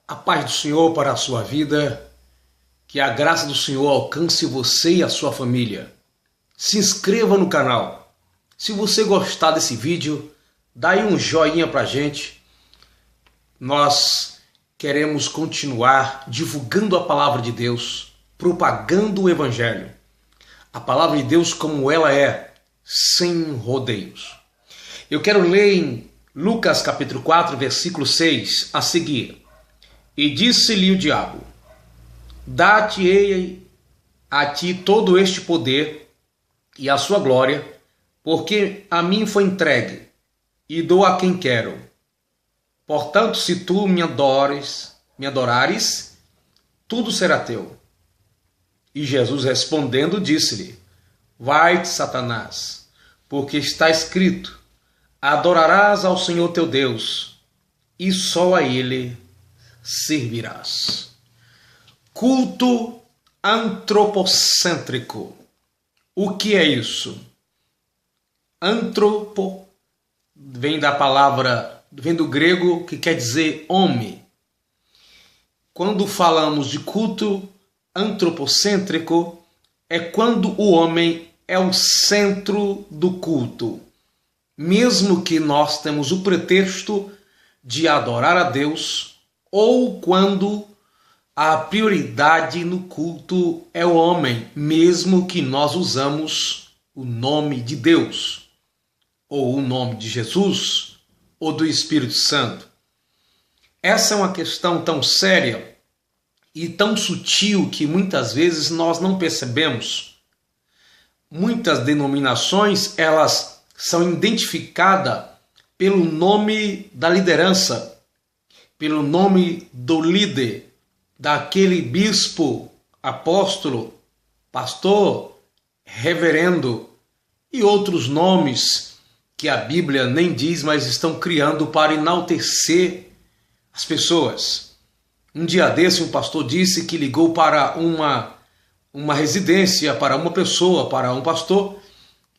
A paz do Senhor para a sua vida, que a graça do Senhor alcance você e a sua família. Se inscreva no canal. Se você gostar desse vídeo, dá aí um joinha pra gente. Nós queremos continuar divulgando a palavra de Deus, propagando o Evangelho. A palavra de Deus como ela é, sem rodeios. Eu quero ler em Lucas capítulo 4, versículo 6, a seguir. E disse-lhe o diabo: Dá-te-ei a ti todo este poder e a sua glória, porque a mim foi entregue, e dou a quem quero. Portanto, se tu me adorares, tudo será teu. E Jesus respondendo disse-lhe: Vai-te, Satanás, porque está escrito: Adorarás ao Senhor teu Deus, e só a Ele servirás. Culto antropocêntrico. O que é isso? Antropo vem do grego, que quer dizer homem. Quando falamos de culto antropocêntrico, é quando o homem é o centro do culto. Mesmo que nós temos o pretexto de adorar a Deus, ou quando a prioridade no culto é o homem, mesmo que nós usamos o nome de Deus, ou o nome de Jesus, ou do Espírito Santo. Essa é uma questão tão séria e tão sutil que muitas vezes nós não percebemos. Muitas denominações, elas são identificadas pelo nome da liderança, pelo nome do líder, daquele bispo, apóstolo, pastor, reverendo e outros nomes que a Bíblia nem diz, mas estão criando para enaltecer as pessoas. Um dia desse, um pastor disse que ligou para uma residência, para uma pessoa, para um pastor,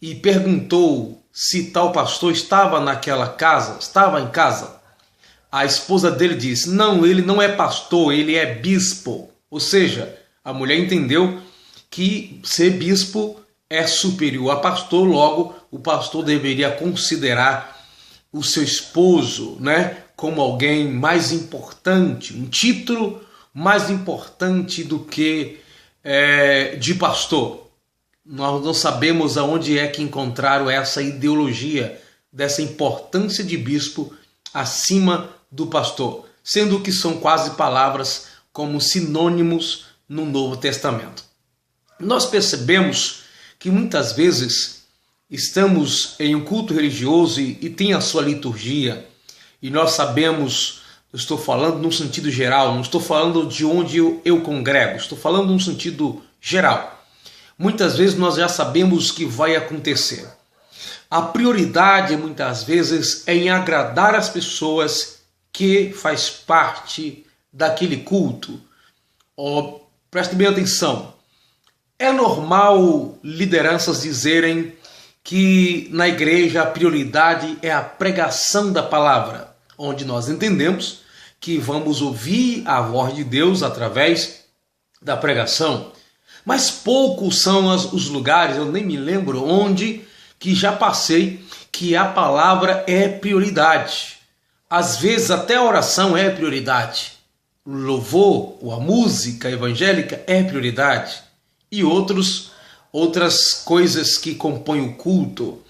e perguntou se tal pastor estava naquela casa, estava em casa. A esposa dele disse: não, ele não é pastor, ele é bispo. Ou seja, a mulher entendeu que ser bispo é superior a pastor, logo o pastor deveria considerar o seu esposo, como alguém mais importante, um título mais importante do que de pastor. Nós não sabemos aonde é que encontraram essa ideologia dessa importância de bispo acima do pastor, sendo que são quase palavras como sinônimos no Novo Testamento. Nós percebemos que muitas vezes estamos em um culto religioso e tem a sua liturgia, e nós sabemos, eu estou falando num sentido geral, não estou falando de onde eu congrego, estou falando num sentido geral. Muitas vezes nós já sabemos o que vai acontecer. A prioridade, muitas vezes, é em agradar as pessoas que faz parte daquele culto. Preste bem atenção. É normal lideranças dizerem que na igreja a prioridade é a pregação da palavra, onde nós entendemos que vamos ouvir a voz de Deus através da pregação. Mas poucos são os lugares, eu nem me lembro onde, que já passei, que a palavra é prioridade. Às vezes até a oração é prioridade. O louvor, ou a música evangélica é prioridade. E outras coisas que compõem o culto,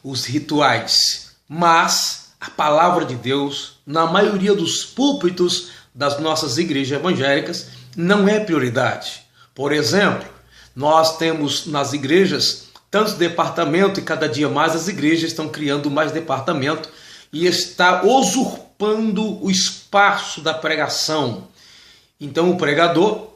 os rituais. Mas a palavra de Deus, na maioria dos púlpitos das nossas igrejas evangélicas, não é prioridade. Por exemplo, nós temos nas igrejas tantos departamentos e cada dia mais as igrejas estão criando mais departamento e está usurpando o espaço da pregação. Então o pregador,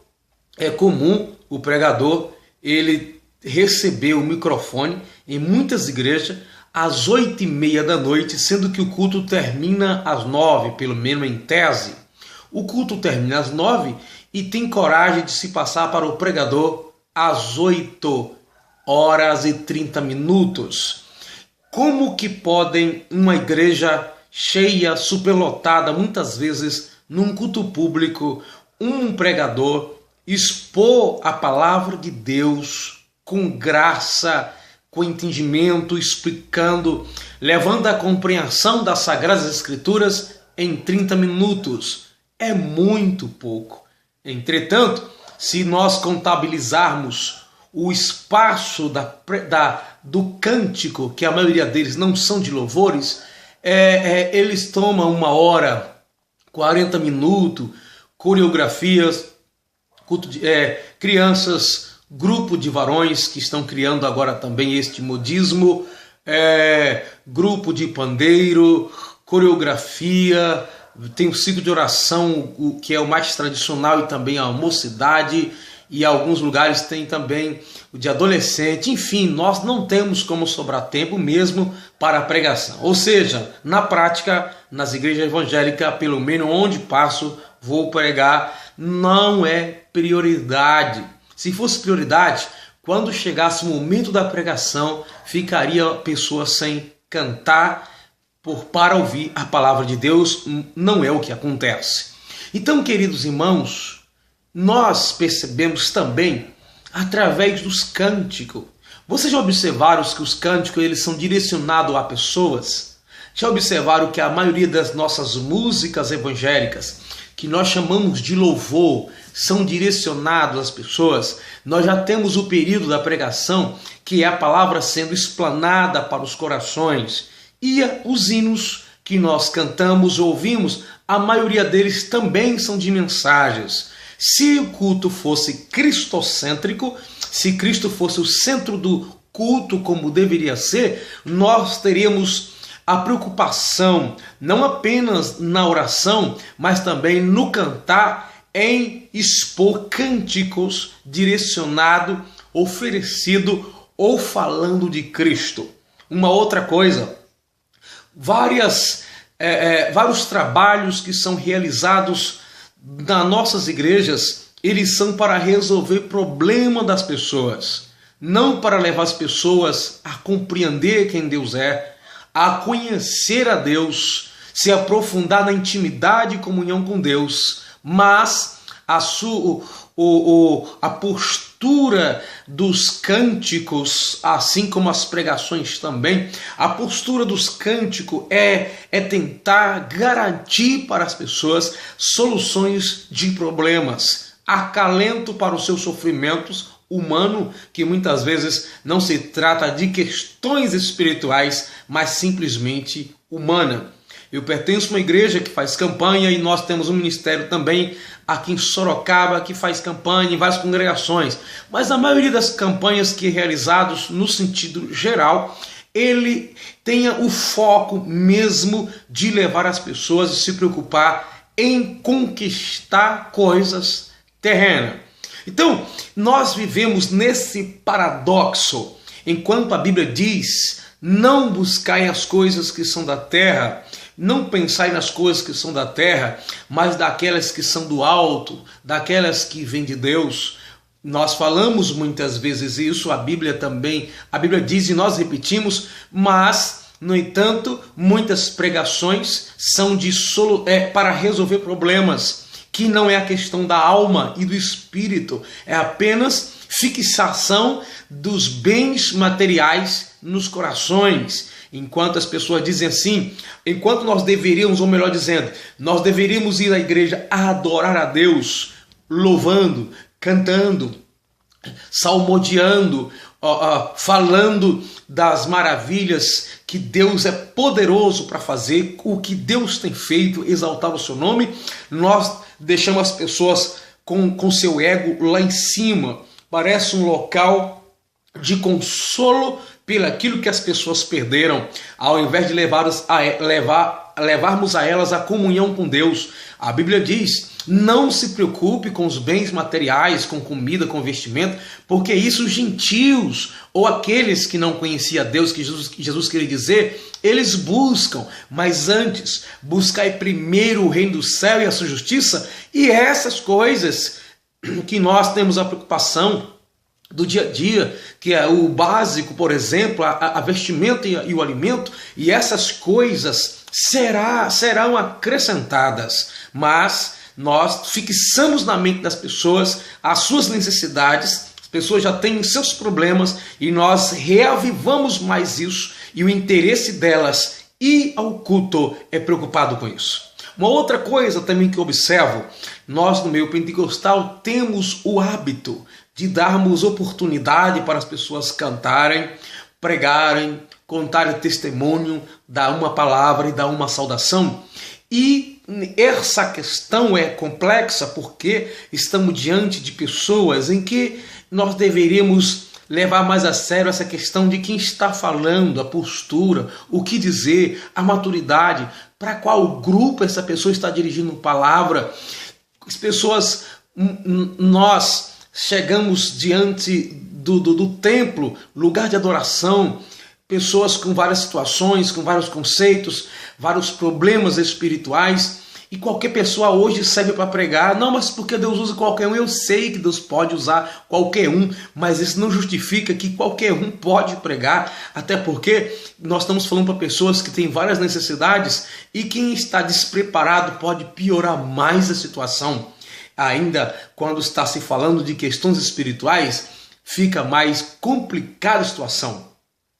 é comum o pregador ele receber o microfone em muitas igrejas às 8h30 da noite, sendo que o culto termina às 9, pelo menos em tese. O culto termina às 9 e tem coragem de se passar para o pregador às 8h30. Como que podem uma igreja cheia, superlotada, muitas vezes num culto público, um pregador expor a palavra de Deus com graça, com entendimento, explicando, levando a compreensão das Sagradas Escrituras em 30 minutos. É muito pouco. Entretanto, se nós contabilizarmos o espaço do cântico, que a maioria deles não são de louvores, eles tomam 1 hora, 40 minutos, coreografias, crianças, grupo de varões que estão criando agora também este modismo, grupo de pandeiro, coreografia, tem o ciclo de oração, o que é o mais tradicional, e também a mocidade, e alguns lugares tem também o de adolescente. Enfim, nós não temos como sobrar tempo mesmo para a pregação. Ou seja, na prática, nas igrejas evangélicas, pelo menos onde passo, vou pregar, não é prioridade. Se fosse prioridade, quando chegasse o momento da pregação, ficaria a pessoa sem cantar para ouvir a palavra de Deus. Não é o que acontece. Então, queridos irmãos, nós percebemos também através dos cânticos. Vocês já observaram que os cânticos eles são direcionados a pessoas? Já observaram que a maioria das nossas músicas evangélicas, que nós chamamos de louvor, são direcionados às pessoas? Nós já temos o período da pregação, que é a palavra sendo explanada para os corações. E os hinos que nós cantamos ou ouvimos, a maioria deles também são de mensagens. Se o culto fosse cristocêntrico, se Cristo fosse o centro do culto como deveria ser, nós teríamos a preocupação não apenas na oração, mas também no cantar, em expor cânticos direcionado, oferecido ou falando de Cristo. Uma outra coisa, vários trabalhos que são realizados nas nossas igrejas, eles são para resolver problema das pessoas, não para levar as pessoas a compreender quem Deus é, a conhecer a Deus, se aprofundar na intimidade e comunhão com Deus, mas a postura dos cânticos, assim como as pregações também, a postura dos cânticos é tentar garantir para as pessoas soluções de problemas, acalento para os seus sofrimentos humanos, que muitas vezes não se trata de questões espirituais, mas simplesmente humana. Eu pertenço a uma igreja que faz campanha e nós temos um ministério também aqui em Sorocaba que faz campanha em várias congregações. Mas a maioria das campanhas que é realizadas no sentido geral, ele tenha o foco mesmo de levar as pessoas a se preocupar em conquistar coisas terrenas. Então, nós vivemos nesse paradoxo. Enquanto a Bíblia diz, não buscai as coisas que são da terra, não pensai nas coisas que são da terra, mas daquelas que são do alto, daquelas que vêm de Deus. Nós falamos muitas vezes isso, a Bíblia diz e nós repetimos, mas, no entanto, muitas pregações são para resolver problemas, que não é a questão da alma e do espírito, é apenas fixação dos bens materiais nos corações. Enquanto as pessoas dizem assim, enquanto nós deveríamos, ou melhor dizendo, nós deveríamos ir à igreja a adorar a Deus, louvando, cantando, salmodiando, falando das maravilhas que Deus é poderoso para fazer, o que Deus tem feito, exaltar o seu nome, nós deixamos as pessoas com seu ego lá em cima. Parece um local de consolo pelaquilo que as pessoas perderam, ao invés de levarmos a elas a comunhão com Deus. A Bíblia diz, não se preocupe com os bens materiais, com comida, com vestimento, porque isso os gentios, ou aqueles que não conheciam Deus, que Jesus queria dizer, eles buscam, mas antes, buscai primeiro o reino do céu e a sua justiça, e essas coisas que nós temos a preocupação do dia a dia, que é o básico, por exemplo, a vestimenta e o alimento, e essas coisas serão acrescentadas, mas nós fixamos na mente das pessoas as suas necessidades. As pessoas já têm seus problemas e nós reavivamos mais isso, e o interesse delas ir ao culto é preocupado com isso. Uma outra coisa também que observo, nós no meio pentecostal temos o hábito de darmos oportunidade para as pessoas cantarem, pregarem, contarem testemunho, dar uma palavra e dar uma saudação. E essa questão é complexa porque estamos diante de pessoas em que nós deveríamos levar mais a sério essa questão de quem está falando, a postura, o que dizer, a maturidade, para qual grupo essa pessoa está dirigindo palavra. As pessoas, nós chegamos diante do templo, lugar de adoração, pessoas com várias situações, com vários conceitos, vários problemas espirituais, e qualquer pessoa hoje serve para pregar. Não, mas porque Deus usa qualquer um? Eu sei que Deus pode usar qualquer um, mas isso não justifica que qualquer um pode pregar, até porque nós estamos falando para pessoas que têm várias necessidades, e quem está despreparado pode piorar mais a situação. Ainda quando está se falando de questões espirituais, fica mais complicada a situação.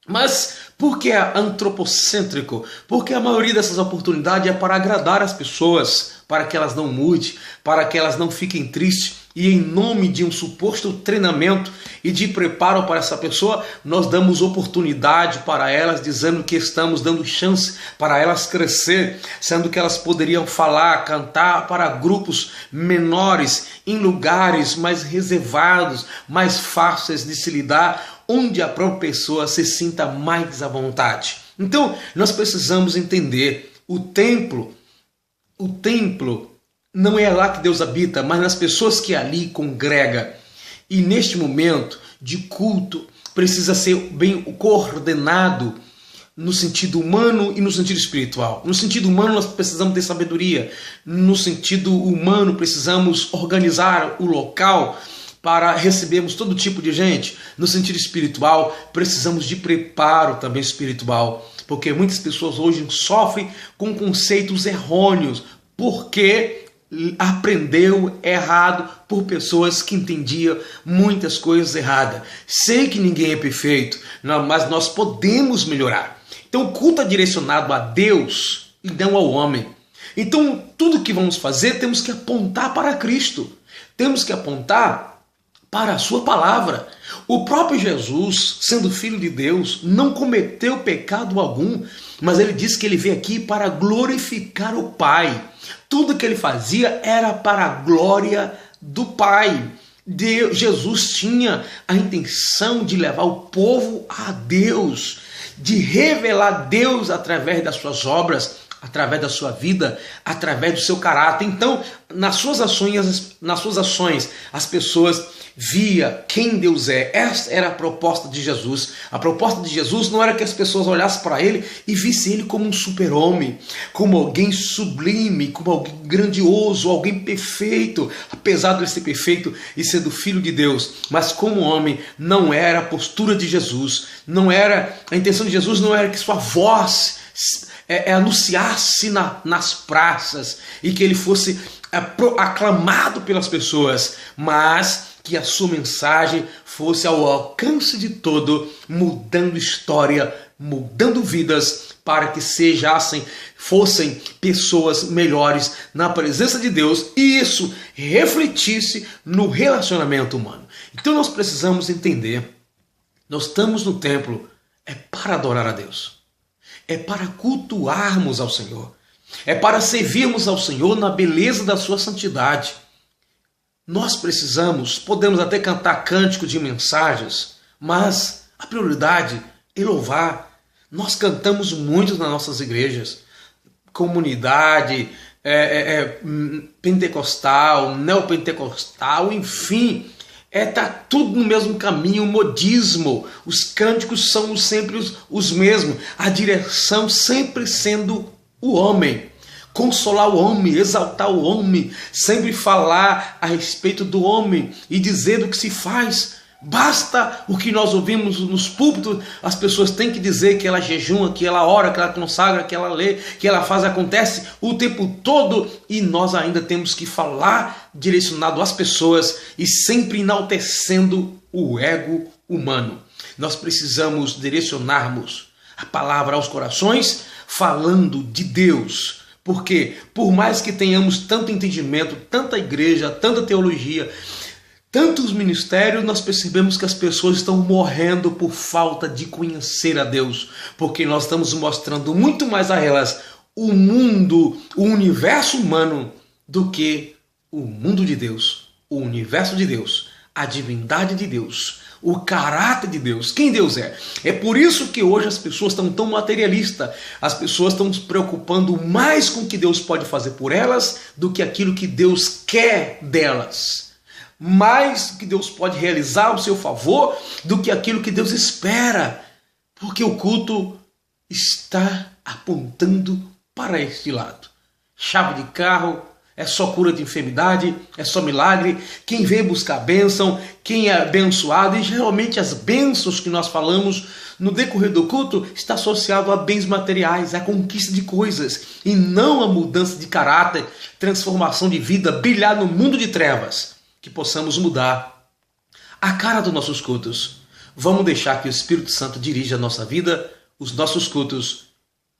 Mas por que é antropocêntrico? Porque a maioria dessas oportunidades é para agradar as pessoas, para que elas não mudem, para que elas não fiquem tristes, e em nome de um suposto treinamento e de preparo para essa pessoa, nós damos oportunidade para elas, dizendo que estamos dando chance para elas crescer, sendo que elas poderiam falar, cantar para grupos menores, em lugares mais reservados, mais fáceis de se lidar, onde a própria pessoa se sinta mais à vontade. Então, nós precisamos entender, o templo não é lá que Deus habita, mas nas pessoas que ali congrega. E neste momento de culto, precisa ser bem coordenado no sentido humano e no sentido espiritual. No sentido humano, nós precisamos ter sabedoria. No sentido humano, precisamos organizar o local para recebermos todo tipo de gente. No sentido espiritual, precisamos de preparo também espiritual, porque muitas pessoas hoje sofrem com conceitos errôneos, porque aprendeu errado por pessoas que entendiam muitas coisas erradas. Sei que ninguém é perfeito, mas nós podemos melhorar. Então o culto é direcionado a Deus e não ao homem. Então tudo que vamos fazer temos que apontar para Cristo. Temos que apontar para a sua palavra. O próprio Jesus, sendo filho de Deus, não cometeu pecado algum, mas ele disse que ele veio aqui para glorificar o Pai. Tudo que ele fazia era para a glória do Pai. Jesus tinha a intenção de levar o povo a Deus, de revelar Deus através das suas obras, através da sua vida, através do seu caráter. Então, nas suas ações, as pessoas via quem Deus é. Essa era a proposta de Jesus. A proposta de Jesus não era que as pessoas olhassem para ele e vissem ele como um super-homem, como alguém sublime, como alguém grandioso, alguém perfeito, apesar de ele ser perfeito e ser do Filho de Deus. Mas como homem, não era a postura de Jesus, não era a intenção de Jesus, não era que sua voz anunciasse nas praças e que ele fosse aclamado pelas pessoas, mas que a sua mensagem fosse ao alcance de todo, mudando história, mudando vidas, para que fossem pessoas melhores na presença de Deus, e isso refletisse no relacionamento humano. Então nós precisamos entender, nós estamos no templo, é para adorar a Deus, é para cultuarmos ao Senhor, é para servirmos ao Senhor na beleza da sua santidade. Nós podemos até cantar cântico de mensagens, mas a prioridade é louvar. Nós cantamos muito nas nossas igrejas, comunidade, pentecostal, neopentecostal, enfim, está tudo no mesmo caminho, modismo. Os cânticos são sempre os mesmos, a direção sempre sendo o homem. Consolar o homem, exaltar o homem, sempre falar a respeito do homem e dizer do que se faz. Basta o que nós ouvimos nos púlpitos, as pessoas têm que dizer que ela jejuma, que ela ora, que ela consagra, que ela lê, que ela faz, acontece o tempo todo, e nós ainda temos que falar direcionado às pessoas e sempre enaltecendo o ego humano. Nós precisamos direcionarmos a palavra aos corações falando de Deus, porque por mais que tenhamos tanto entendimento, tanta igreja, tanta teologia, tantos ministérios, nós percebemos que as pessoas estão morrendo por falta de conhecer a Deus, porque nós estamos mostrando muito mais a elas o mundo, o universo humano, do que o mundo de Deus, o universo de Deus, a divindade de Deus, o caráter de Deus, quem Deus é. É por isso que hoje as pessoas estão tão materialistas, as pessoas estão se preocupando mais com o que Deus pode fazer por elas do que aquilo que Deus quer delas. Mais que Deus pode realizar ao seu favor do que aquilo que Deus espera, porque o culto está apontando para este lado. Chave de carro, é só cura de enfermidade, é só milagre. Quem vem buscar bênção, quem é abençoado, e geralmente as bênçãos que nós falamos no decorrer do culto está associado a bens materiais, a conquista de coisas, e não a mudança de caráter, transformação de vida, brilhar no mundo de trevas. Que possamos mudar a cara dos nossos cultos. Vamos deixar que o Espírito Santo dirija a nossa vida, os nossos cultos,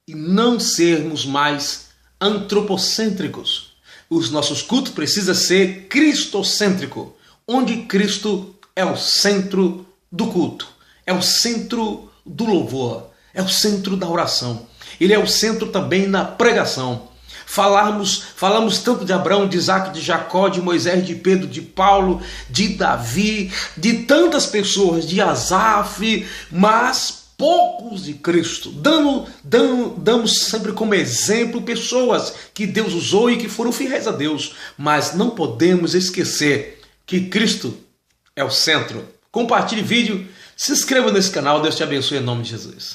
e não sermos mais antropocêntricos. Os nossos cultos precisam ser cristocêntricos, onde Cristo é o centro do culto, é o centro do louvor, é o centro da oração. Ele é o centro também na pregação. Falamos tanto de Abraão, de Isaac, de Jacó, de Moisés, de Pedro, de Paulo, de Davi, de tantas pessoas, de Asaf, mas poucos de Cristo. Damos sempre como exemplo pessoas que Deus usou e que foram fiéis a Deus, mas não podemos esquecer que Cristo é o centro. Compartilhe o vídeo, se inscreva nesse canal, Deus te abençoe em nome de Jesus.